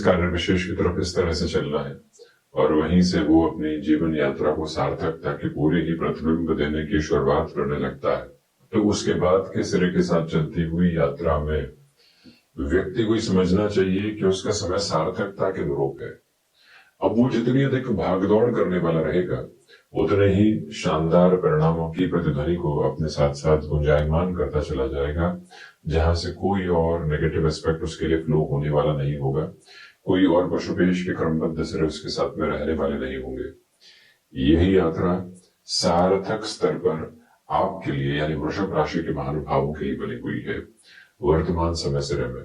कार्य विशेष की तरफ इस तरह से चलना है और वहीं से वो अपनी जीवन यात्रा को सार्थकता के पूरे ही प्रतिबिंब देने की शुरुआत करने लगता है। तो उसके बाद के सिरे के साथ चलती हुई यात्रा में व्यक्ति को समझना चाहिए कि उसका समय सार्थकता के अनुरूप है। अब वो जितनी अधिक भागदौड़ करने वाला रहेगा उतने ही शानदार परिणामों की प्रतिध्वनि को अपने साथ साथ गुंजायमान करता चला जाएगा, जहां से कोई और नेगेटिव एस्पेक्ट उसके लिए फ्लो होने वाला नहीं होगा, कोई और पशुपेश के क्रमबद्ध सिरे उसके साथ में रहने वाले नहीं होंगे। यही यात्रा सार्थक स्तर पर आपके लिए यानी वृषभ राशि के महानुभावों के लिए बनी हुई है। वर्तमान समय सिरे में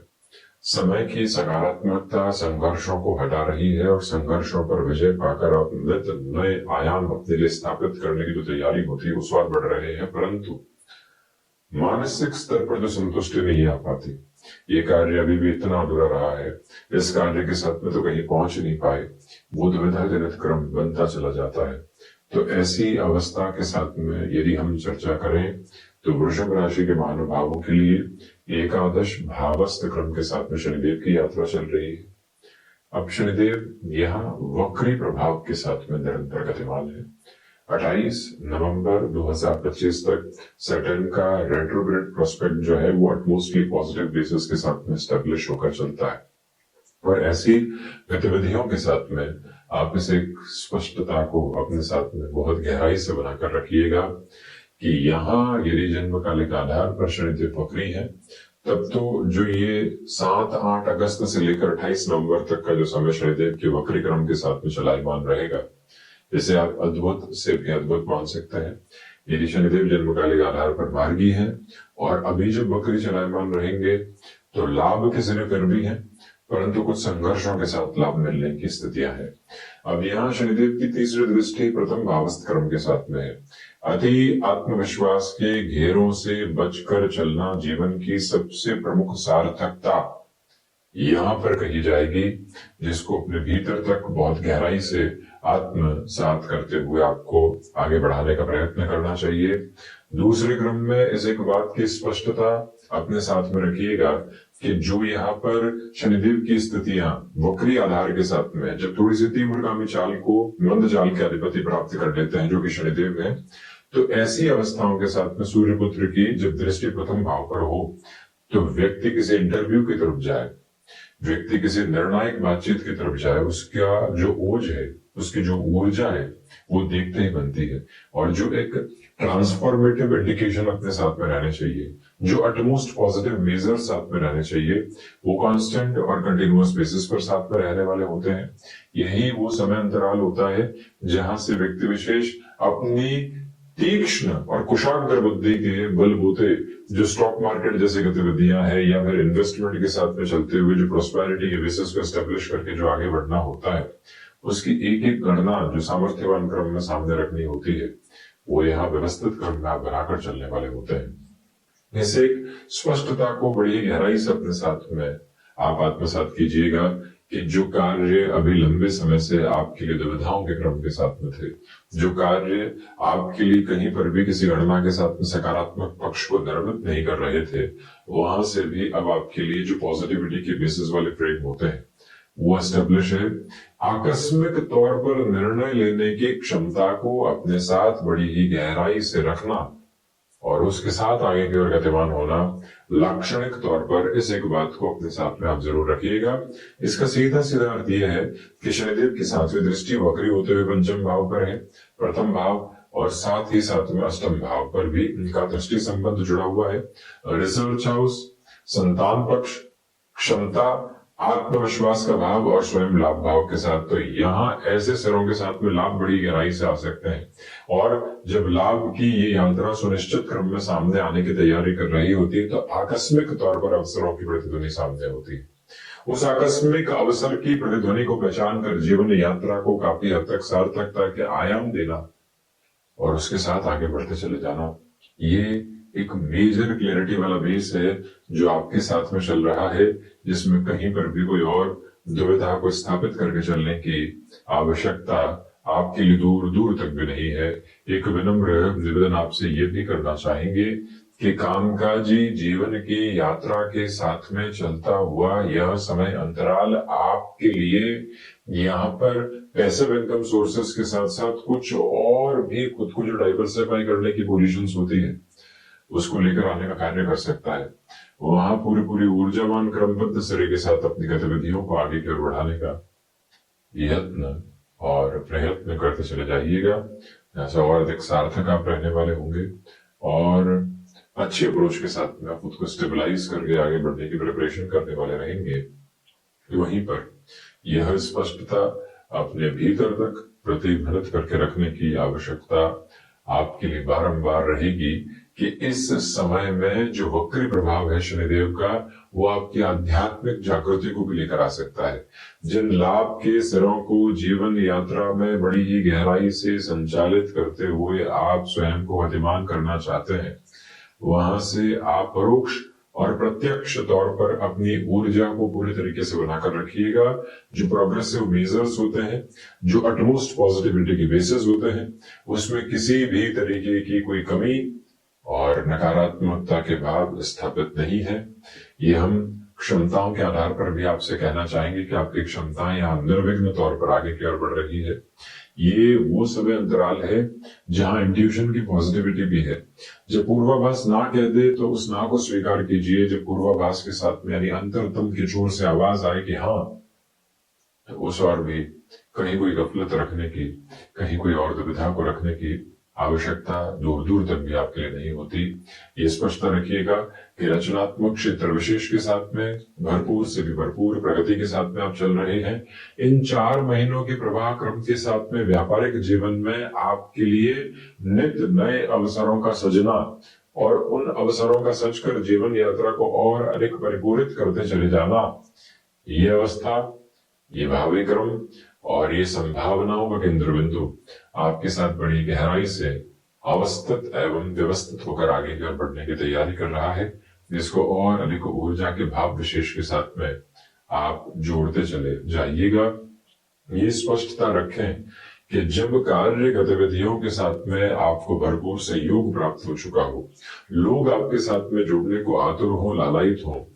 समय की सकारात्मकता संघर्षों को हटा रही है और संघर्षों पर विजय पाकर आप नए आयाम अपने लिए स्थापित करने की जो तैयारी होती है उस ओर बढ़ रहे हैं, परंतु मानसिक स्तर पर जो संतुष्टि नहीं आ पाती, ये कार्य अभी भी इतना अधूरा रहा है, इस कार्य के साथ में तो कहीं पहुंच नहीं पाए, वो दुविधा जनित क्रम बनता चला जाता है। तो ऐसी अवस्था के साथ में यदि हम चर्चा करें तो वृषभ राशि के महानुभावों के लिए एकादश भावस्थ क्रम के साथ में शनिदेव की यात्रा चल रही है। अब शनिदेव यहाँ वक्री प्रभाव के साथ में निरंतर गतिमान है। 28 नवंबर 2025 तक सैटर्न का रेट्रोग्रेड प्रोस्पेक्ट जो है वो मोस्टली पॉजिटिव बेसिस के साथ में स्टेब्लिश होकर चलता है और ऐसी गतिविधियों के साथ में आप इस एक स्पष्टता को अपने साथ में बहुत गहराई से बनाकर रखिएगा कि यहाँ यदि जन्म कालिक आधार पर शनिदेव वक्री है, तब तो जो ये 7-8 अगस्त से लेकर 28 नवंबर तक का जो समय शनिदेव के वक्री क्रम के साथ में चलायमान रहेगा, इसे आप अद्भुत से भी अद्भुत मान सकते हैं। यदि शनिदेव जन्म कालिक आधार पर मार्गी है और अभी जब वक्री चलायमान रहेंगे तो लाभ के सिरे फिर भी है, परंतु कुछ संघर्षों के साथ लाभ मिलने की स्थितियां हैं। अब यहाँ शनिदेव की तीसरी दृष्टि प्रथम भावस्थ क्रम के साथ में है। अति आत्मविश्वास के घेरों से बचकर चलना जीवन की सबसे प्रमुख सार्थकता यहाँ पर कही जाएगी, जिसको अपने भीतर तक बहुत गहराई से आत्मसात करते हुए आपको आगे बढ़ाने का प्रयत्न करना चाहिए। दूसरे क्रम में इस एक बात की स्पष्टता अपने साथ में रखिएगा कि जो यहाँ पर शनिदेव की स्थितियां वक्री आधार के साथ में जब थोड़ी सी तीव्रगामी चाल को मंद चाल के अधिपति प्राप्त कर लेते हैं जो कि शनिदेव है, तो ऐसी अवस्थाओं के साथ में सूर्यपुत्र की जब दृष्टि प्रथम भाव पर हो तो व्यक्ति किसी इंटरव्यू की तरफ जाए, व्यक्ति किसी निर्णायक बातचीत की तरफ जाए, उसका जो ओज है, उसकी जो ऊर्जा है वो देखते ही बनती है और जो एक ट्रांसफॉर्मेटिव इंडिकेशन अपने साथ में रहने चाहिए, जो अटमोस्ट पॉजिटिव मेजर साथ में रहने चाहिए, वो कांस्टेंट और कंटिन्यूअस बेसिस पर साथ में रहने वाले होते हैं। यही वो समय अंतराल होता है जहां से व्यक्ति विशेष अपनी तीक्ष्ण और कुशाग्र बुद्धि के बलबूते जो स्टॉक मार्केट जैसी गतिविधियां है या फिर इन्वेस्टमेंट के साथ में चलते हुए जो प्रोस्पेरिटी के बेसिस को एस्टेब्लिश करके जो आगे बढ़ना होता है, उसकी एक एक गणना जो सामर्थ्यवान क्रम में सामने रखनी होती है, वो यहाँ व्यवस्थित क्रम में आप बनाकर चलने वाले होते हैं। इस एक स्पष्टता को बड़ी गहराई से अपने साथ में आप आत्मसात कीजिएगा कि जो कार्य अभी लंबे समय से आपके लिए दुविधाओं के क्रम के साथ में थे, जो कार्य आपके लिए कहीं पर भी किसी गणना के साथ में सकारात्मक पक्ष को निर्मित नहीं कर रहे थे, वहां से भी अब आपके लिए जो पॉजिटिविटी के बेसिस वाले फ्रेम होते हैं वो एस्टेब्लिश है। आकस्मिक तौर पर निर्णय लेने की क्षमता को अपने साथ बड़ी ही गहराई से रखना और उसके साथ आगे की ओर गतिमान होना, लाक्षणिक तौर पर इस एक बात को अपने साथ में आप जरूर रखिएगा। इसका सीधा सीधा अर्थ यह है कि शनिदेव की सातवीं दृष्टि वक्री होते हुए पंचम भाव पर है, प्रथम भाव और साथ ही साथ में अष्टम भाव पर भी इनका दृष्टि संबंध जुड़ा हुआ है। रिसर्च हाउस, संतान पक्ष, क्षमता, आत्मविश्वास का भाव और स्वयं लाभ भाव के साथ, तो यहाँ ऐसे सिरों के साथ में लाभ बड़ी गहराई से आ सकते हैं और जब लाभ की ये यात्रा सुनिश्चित क्रम में सामने आने की तैयारी कर रही होती है तो आकस्मिक तौर पर अवसरों की प्रतिध्वनि सामने होती है। उस आकस्मिक अवसर की प्रतिध्वनि को पहचान कर जीवन यात्रा को काफी हद तक सार्थकता के आयाम देना और उसके साथ आगे बढ़ते चले जाना, ये एक मेजर क्लैरिटी वाला बेस है जो आपके साथ में चल रहा है, जिसमें कहीं पर भी कोई और दुविधा को स्थापित करके चलने की आवश्यकता आपके लिए दूर दूर तक भी नहीं है। एक विनम्र निवेदन आपसे ये भी करना चाहेंगे कि कामकाजी जीवन की यात्रा के साथ में चलता हुआ यह समय अंतराल आपके लिए यहाँ पर पैसिव इनकम सोर्सेस के साथ साथ कुछ और भी खुद को जो डाइवर्सिफाई करने की पोजीशंस होती है उसको लेकर आने का कार्य कर सकता है। वहां पूरी ऊर्जावान क्रमबद्ध सिरे के साथ अपनी गतिविधियों को आगे की ओर बढ़ाने का यत्न और प्रयत्न करते चले जाइएगा। ऐसा और अधिक सार्थक आप रहने वाले होंगे और अच्छी अप्रोच के साथ में आप खुद को स्टेबलाइज करके आगे बढ़ने की प्रिपरेशन करने वाले रहेंगे। वहीं पर यह स्पष्टता अपने भीतर तक प्रतिफलित करके रखने की आवश्यकता आपके लिए बारंबार रहेगी कि इस समय में जो वक्री प्रभाव है शनिदेव का वो आपकी आध्यात्मिक जागृति को भी लेकर आ सकता है। जिन लाभ के सिरों को जीवन यात्रा में बड़ी ही गहराई से संचालित करते हुए आप स्वयं को गतिमान करना चाहते हैं, वहां से आप परोक्ष और प्रत्यक्ष तौर पर अपनी ऊर्जा को पूरी तरीके से बनाकर रखिएगा। जो प्रोग्रेसिव मेजर्स होते हैं, जो अटमोस्ट पॉजिटिविटी के बेसिस होते हैं, उसमें किसी भी तरीके की कोई कमी और नकारात्मकता के भाव स्थापित नहीं है। ये हम क्षमताओं के आधार पर भी आपसे कहना चाहेंगे कि आपकी क्षमताएं यहाँ निर्विघ्न तौर पर आगे की ओर बढ़ रही है। ये वो समय अंतराल है जहां इंट्यूशन की पॉजिटिविटी भी है। जब पूर्वाभास ना कह दे तो उस ना को स्वीकार कीजिए। जब पूर्वाभास के साथ में यानी अंतरतम की जोर से आवाज आए कि हाँ, उस और भी कहीं कोई गफलत रखने की, कहीं कोई और दुविधा को रखने की आवश्यकता दूर दूर तक भी आपके लिए नहीं होती। ये स्पष्टता रखिएगा कि रचनात्मक क्षेत्र विशेष के साथ में भरपूर से भी भरपूर प्रगति के साथ में आप चल रहे हैं। इन 4 महीनों के प्रवाह क्रम के साथ में व्यापारिक जीवन में आपके लिए नित्य नए अवसरों का सजना और उन अवसरों का सच कर जीवन यात्रा को और अधिक परिपूरित करते चले जाना, ये अवस्था, ये भावी क्रम और ये संभावनाओं का केंद्र बिंदु आपके साथ बड़ी गहराई से अवस्थित एवं व्यवस्थित होकर आगे की ओर बढ़ने की तैयारी कर रहा है, जिसको और अधिक ऊर्जा के भाव विशेष के साथ में आप जोड़ते चले जाइएगा। ये स्पष्टता रखें कि जब कार्य गतिविधियों के साथ में आपको भरपूर सहयोग प्राप्त हो चुका हो, लोग आपके साथ में जुड़ने को आतुर हो, लालायित हो,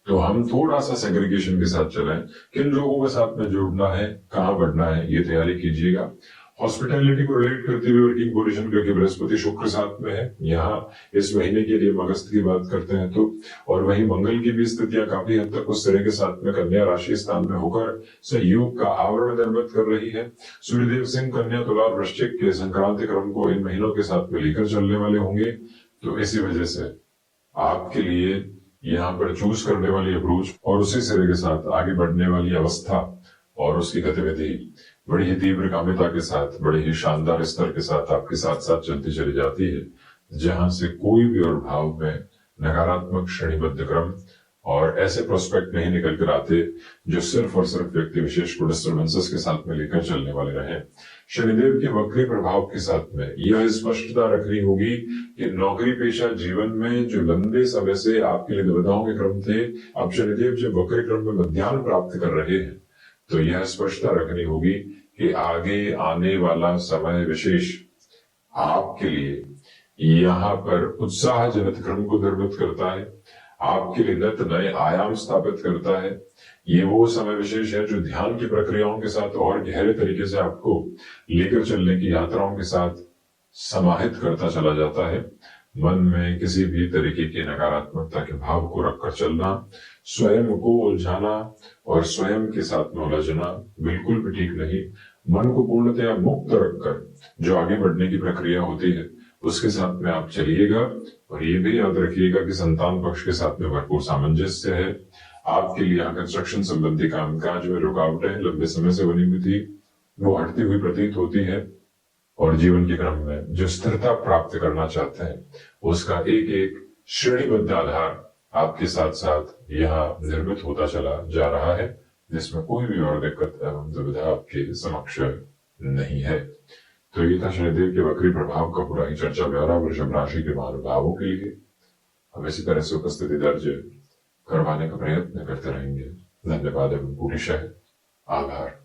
तो हम थोड़ा सा सेग्रीगेशन के साथ चलें। किन लोगों के साथ में जुड़ना है, कहाँ बढ़ना है, ये तैयारी कीजिएगा। हॉस्पिटैलिटी को रिलेट करते हुए वर्किंग पोजीशन, क्योंकि बृहस्पति शुक्र साथ में है यहाँ इस महीने के लिए, अगस्त की बात करते हैं तो, और वहीं मंगल की भी स्थितियां काफी हद तक उस तरह के साथ में कन्या राशि स्थान में होकर सहयोग का आवरण निर्मित कर रही है। सूर्यदेव सिंह कन्या तुला वृश्चिक के संक्रांति क्रम को इन महीनों के साथ में लेकर चलने वाले होंगे। तो इसी वजह से आपके लिए यहाँ पर चूज करने वाली अप्रोच और उसी सिरे के साथ आगे बढ़ने वाली अवस्था और उसकी गतिविधि बड़ी ही तीव्र कामिता के साथ, बड़े ही शानदार स्तर के साथ आपके साथ साथ चलती चली जाती है, जहां से कोई भी और भाव में नकारात्मक श्रेणीबद्ध क्रम और ऐसे प्रोस्पेक्ट नहीं निकल कर आते जो सिर्फ और सिर्फ व्यक्ति विशेष को डिस्टर्बेंसेस के साथ में लेकर चलने वाले रहे। शनिदेव के वक्री प्रभाव के साथ में यह स्पष्टता रखनी होगी कि नौकरी पेशा जीवन में जो लंबे समय से आपके लिए दुविधाओं के क्रम थे, अब शनिदेव जब वक्री क्रम में मध्याह्न प्राप्त कर रहे हैं, तो यह स्पष्टता रखनी होगी कि आगे आने वाला समय विशेष आपके लिए यहाँ पर उत्साहजनक क्रम को निर्मित करता है, आपके लिए नित्य नए आयाम स्थापित करता है। ये वो समय विशेष है जो ध्यान की प्रक्रियाओं के साथ और गहरे तरीके से आपको लेकर चलने की यात्राओं के साथ समाहित करता चला जाता है। मन में किसी भी तरीके की नकारात्मकता के भाव को रखकर चलना, स्वयं को उलझाना और स्वयं के साथ में उलझना बिल्कुल भी ठीक नहीं। मन को पूर्णतया मुक्त रखकर जो आगे बढ़ने की प्रक्रिया होती है उसके साथ में आप चलिएगा। और ये भी याद रखिएगा कि संतान पक्ष के साथ में भरपूर सामंजस्य है। आपके लिए कंस्ट्रक्शन संबंधी कामकाज में रुकावटें लंबे समय से बनी हुई थी, वो हटती हुई प्रतीत होती है और जीवन के क्रम में जो स्थिरता प्राप्त करना चाहते हैं उसका एक एक श्रेणीबद्ध आधार आपके साथ साथ यहाँ निर्मित होता चला जा रहा है, जिसमें कोई भी और दिक्कत एवं दुविधा आपके समक्ष नहीं है। तो ये था शनिदेव के वक्री प्रभाव का पूरा ही चर्चा ब्यौरा वृषभ राशि के महानुभावों के लिए। हम इसी तरह से उपस्थिति दर्ज करवाने का प्रयत्न करते रहेंगे। धन्यवाद एवं पूरी शह आभार।